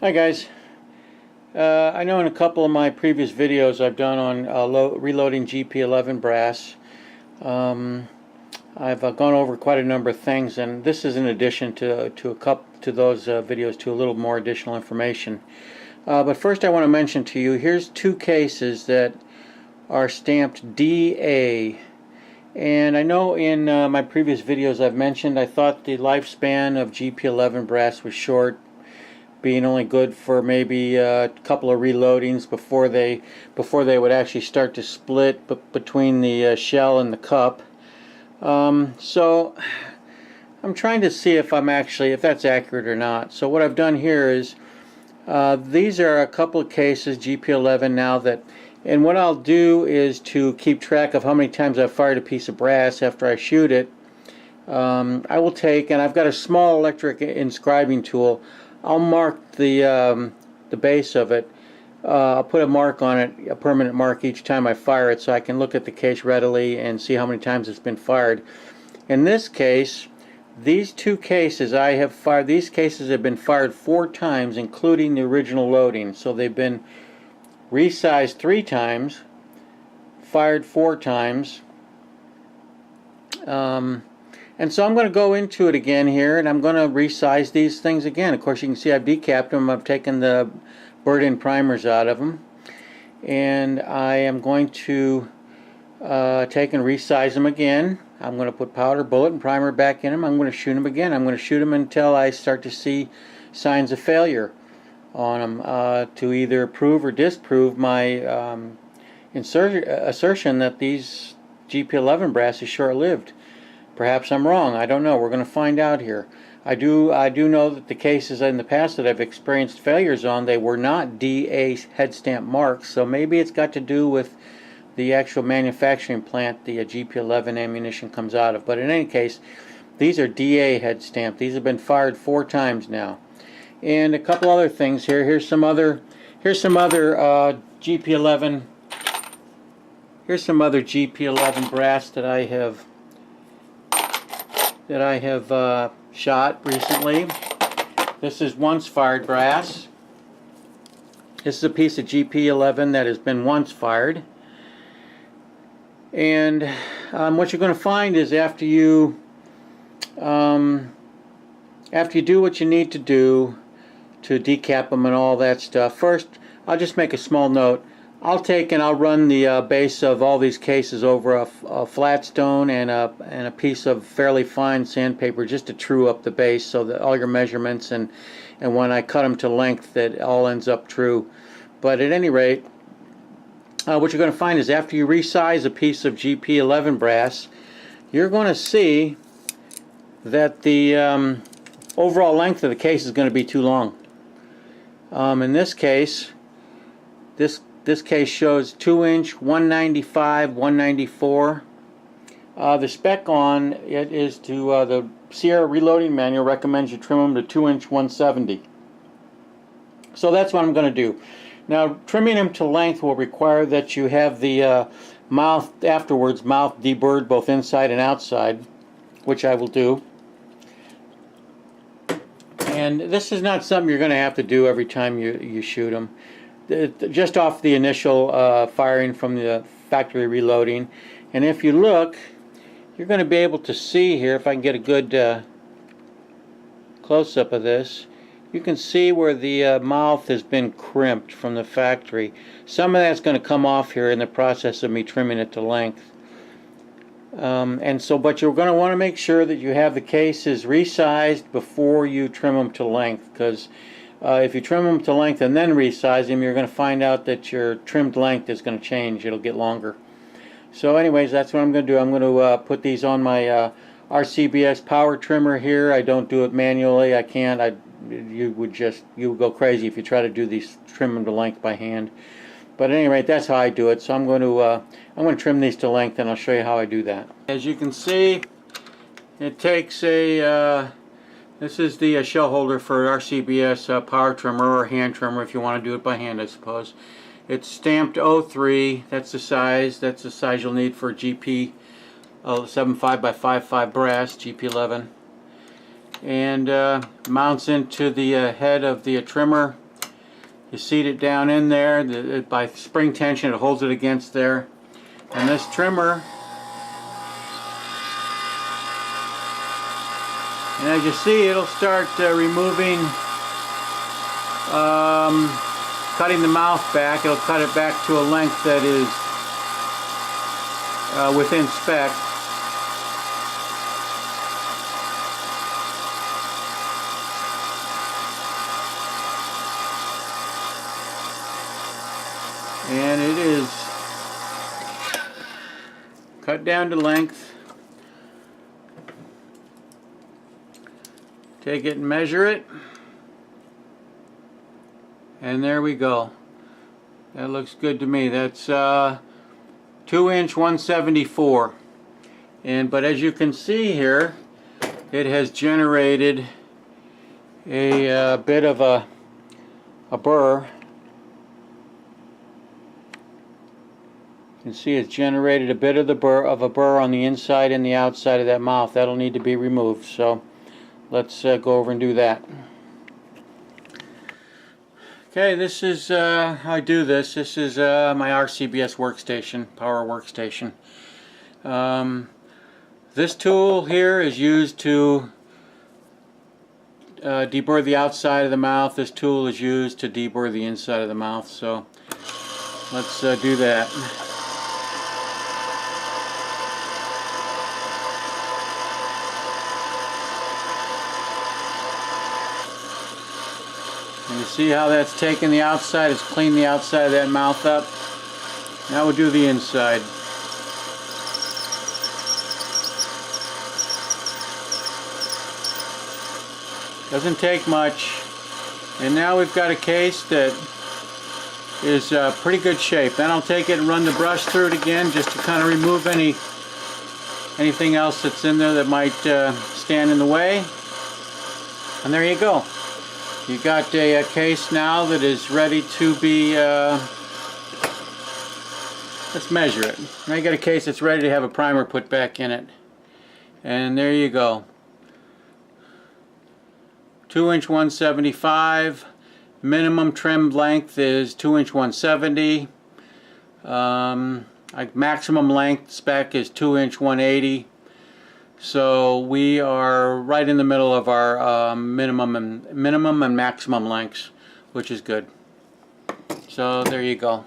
Hi guys. I know in a couple of my previous videos I've done on reloading GP11 brass. I've gone over quite a number of things, and this is in addition to those videos to a little more additional information. But first I want to mention to you, here's two cases that are stamped DA. And I know in my previous videos I've mentioned I thought the lifespan of GP11 brass was short, being only good for maybe a couple of reloadings before they would actually start to split between the shell and the cup. So I'm trying to see if that's accurate or not. So what I've done here is these are a couple of cases GP11 now and what I'll do is to keep track of how many times I've fired a piece of brass after I shoot it. I will take, and I've got a small electric inscribing tool. I'll mark the base of it. I'll put a mark on it, a permanent mark each time I fire it, so I can look at the case readily and see how many times it's been fired. In this case, these two cases I have fired, these cases have been fired 4 times, including the original loading. So they've been resized 3 times, fired 4 times. And so I'm going to go into it again here, and I'm going to resize these things again. Of course, you can see I've decapped them. I've taken the burred-in primers out of them, and I am going to take and resize them again. I'm going to put powder, bullet, and primer back in them. I'm going to shoot them again. I'm going to shoot them until I start to see signs of failure on them to either prove or disprove my assertion that these GP11 brass is short-lived. Perhaps I'm wrong. I don't know. We're going to find out here. I do know that the cases in the past that I've experienced failures on, they were not DA head stamp marks, so maybe it's got to do with the actual manufacturing plant the GP11 ammunition comes out of. But in any case, these are DA head stamp. These have been fired 4 times now. And a couple other things here. Here's some other GP11. Here's some other GP11 brass that I have shot recently. This is once fired brass. This is a piece of GP11 that has been once fired. And what you're going to find is after you do what you need to do to decap them and all that stuff, first I'll just make a small note. I'll take and I'll run the base of all these cases over a flat stone and a piece of fairly fine sandpaper just to true up the base so that all your measurements and when I cut them to length that all ends up true. But at any rate, what you're going to find is after you resize a piece of GP11 brass, you're going to see that the overall length of the case is going to be too long. In this case, this case shows 2-inch, 195, 194. The spec on it is the Sierra Reloading Manual recommends you trim them to 2-inch, 170. So that's what I'm going to do. Now, trimming them to length will require that you have the mouth deburred both inside and outside, which I will do. And this is not something you're going to have to do every time you shoot them. Just off the initial firing from the factory reloading. And if you look, you're going to be able to see here, if I can get a good close-up of this, you can see where the mouth has been crimped from the factory. Some of that's going to come off here in the process of me trimming it to length. But you're going to want to make sure that you have the cases resized before you trim them to length, because if you trim them to length and then resize them, you're going to find out that your trimmed length is going to change. It'll get longer. So anyways, that's what I'm going to do. I'm going to put these on my RCBS power trimmer here. I don't do it manually. I can't. You would go crazy if you try to do these, trim them to length by hand. But at any rate, that's how I do it. So I'm going to trim these to length, and I'll show you how I do that. As you can see, it takes a this is the shell holder for RCBS power trimmer or hand trimmer if you want to do it by hand, I suppose. It's stamped 03. That's the size. That's the size you'll need for GP 75 by 55 brass GP11. And mounts into the head of the trimmer You seat it down in there. By spring tension it holds it against there. And this trimmer, and as you see, it'll start removing, cutting the mouth back. It'll cut it back to a length that is within spec. And it is cut down to length. Take it and measure it. And there we go. That looks good to me. That's 2-inch 174. But as you can see here, it has generated a bit of a burr. You can see it's generated a bit of a burr on the inside and the outside of that mouth. That'll need to be removed. So let's go over and do that. Okay, this is how I do this. This is my RCBS workstation, power workstation. This tool here is used to deburr the outside of the mouth. This tool is used to deburr the inside of the mouth. So let's do that. And you see how that's taken the outside, it's cleaned the outside of that mouth up. Now we'll do the inside. Doesn't take much. And now we've got a case that is pretty good shape. Then I'll take it and run the brush through it again just to kind of remove anything else that's in there that might stand in the way. And there you go. You got a case now that is ready to be, let's measure it. Now you got a case that's ready to have a primer put back in it. And there you go. 2-inch 175. Minimum trim length is 2-inch 170. Maximum length spec is 2-inch 180. So we are right in the middle of our minimum and maximum lengths, which is good. So there you go.